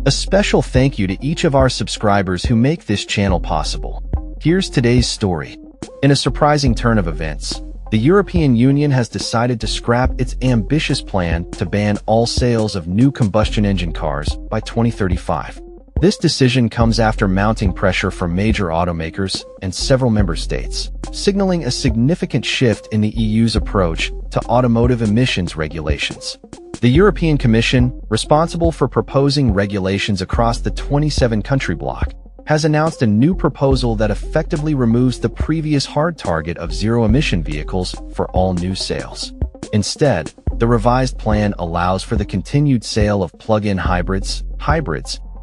A special thank you to each of our subscribers who make this channel possible. Here's today's story. In a surprising turn of events, the European Union has decided to scrap its ambitious plan to ban all sales of new combustion engine cars by 2035. This decision comes after mounting pressure from major automakers and several member states, signaling a significant shift in the EU's approach to automotive emissions regulations. The European Commission, responsible for proposing regulations across the 27-country bloc, has announced a new proposal that effectively removes the previous hard target of zero-emission vehicles for all new sales. Instead, the revised plan allows for the continued sale of plug-in hybrids,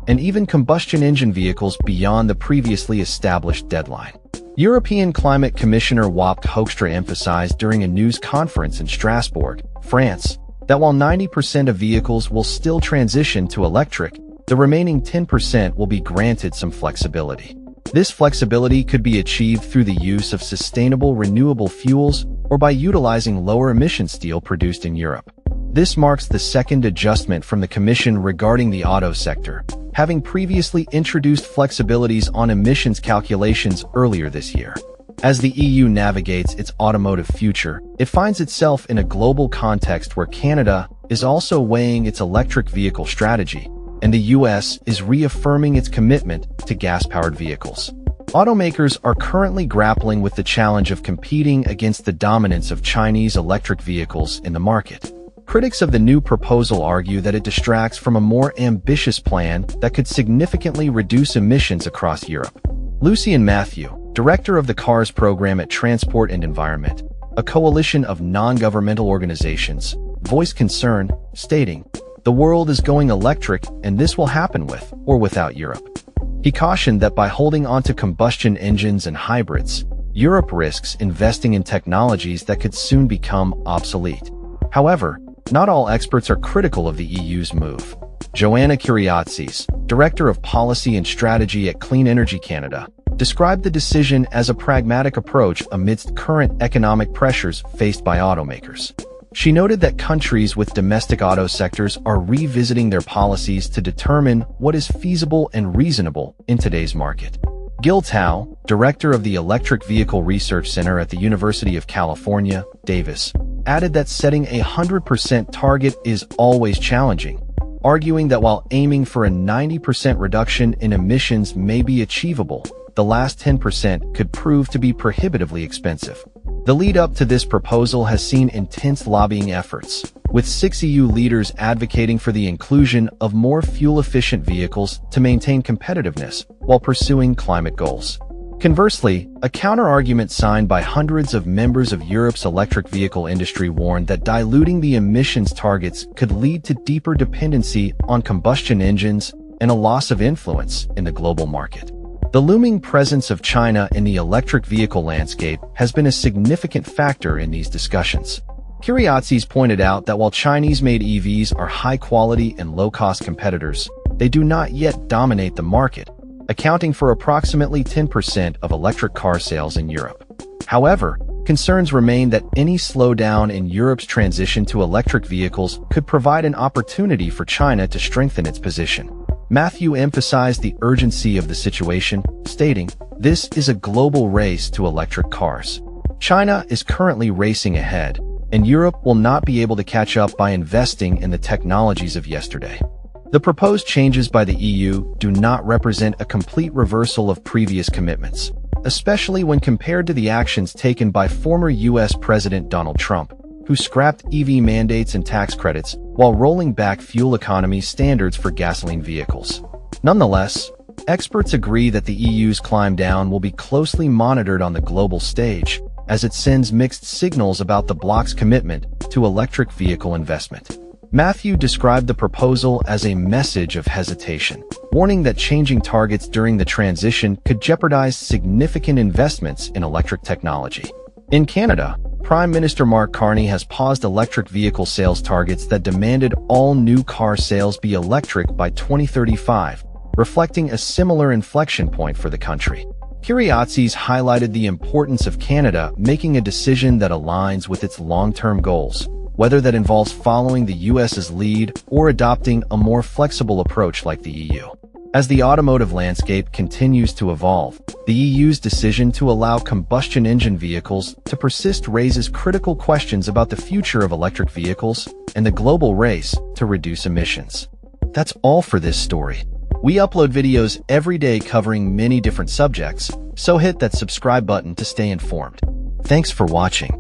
and even combustion engine vehicles beyond the previously established deadline. European Climate Commissioner Wopke Hoekstra emphasized during a news conference in Strasbourg, France, that while 90% of vehicles will still transition to electric, the remaining 10% will be granted some flexibility. This flexibility could be achieved through the use of sustainable renewable fuels or by utilizing lower-emission steel produced in Europe. This marks the second adjustment from the Commission regarding the auto sector, having previously introduced flexibilities on emissions calculations earlier this year. As the EU navigates its automotive future, it finds itself in a global context where Canada is also weighing its electric vehicle strategy, and the US is reaffirming its commitment to gas-powered vehicles. Automakers are currently grappling with the challenge of competing against the dominance of Chinese electric vehicles in the market. Critics of the new proposal argue that it distracts from a more ambitious plan that could significantly reduce emissions across Europe. Lucian Matthew, director of the CARS program at Transport and Environment, a coalition of non-governmental organizations, voiced concern, stating, "The world is going electric and this will happen with or without Europe." He cautioned that by holding onto combustion engines and hybrids, Europe risks investing in technologies that could soon become obsolete. However, not all experts are critical of the EU's move. Joanna Kyriazis, Director of Policy and Strategy at Clean Energy Canada, described the decision as a pragmatic approach amidst current economic pressures faced by automakers. She noted that countries with domestic auto sectors are revisiting their policies to determine what is feasible and reasonable in today's market. Gil Tao, Director of the Electric Vehicle Research Center at the University of California, Davis, added that setting a 100% target is always challenging, arguing that while aiming for a 90% reduction in emissions may be achievable, the last 10% could prove to be prohibitively expensive. The lead-up to this proposal has seen intense lobbying efforts, with 6 EU leaders advocating for the inclusion of more fuel-efficient vehicles to maintain competitiveness while pursuing climate goals. Conversely, a counter-argument signed by hundreds of members of Europe's electric vehicle industry warned that diluting the emissions targets could lead to deeper dependency on combustion engines and a loss of influence in the global market. The looming presence of China in the electric vehicle landscape has been a significant factor in these discussions. Kyriazis pointed out that while Chinese-made EVs are high-quality and low-cost competitors, they do not yet dominate the market, accounting for approximately 10% of electric car sales in Europe. However, concerns remain that any slowdown in Europe's transition to electric vehicles could provide an opportunity for China to strengthen its position. Matthew emphasized the urgency of the situation, stating, "This is a global race to electric cars. China is currently racing ahead, and Europe will not be able to catch up by investing in the technologies of yesterday." The proposed changes by the EU do not represent a complete reversal of previous commitments, especially when compared to the actions taken by former US President Donald Trump, who scrapped EV mandates and tax credits while rolling back fuel economy standards for gasoline vehicles. Nonetheless, experts agree that the EU's climb down will be closely monitored on the global stage, as it sends mixed signals about the bloc's commitment to electric vehicle investment. Matthew described the proposal as a message of hesitation, warning that changing targets during the transition could jeopardize significant investments in electric technology. In Canada, Prime Minister Mark Carney has paused electric vehicle sales targets that demanded all new car sales be electric by 2035, reflecting a similar inflection point for the country. Kyriazis highlighted the importance of Canada making a decision that aligns with its long-term goals, whether that involves following the US's lead or adopting a more flexible approach like the EU. As the automotive landscape continues to evolve, the EU's decision to allow combustion engine vehicles to persist raises critical questions about the future of electric vehicles and the global race to reduce emissions. That's all for this story. We upload videos every day covering many different subjects, so hit that subscribe button to stay informed. Thanks for watching.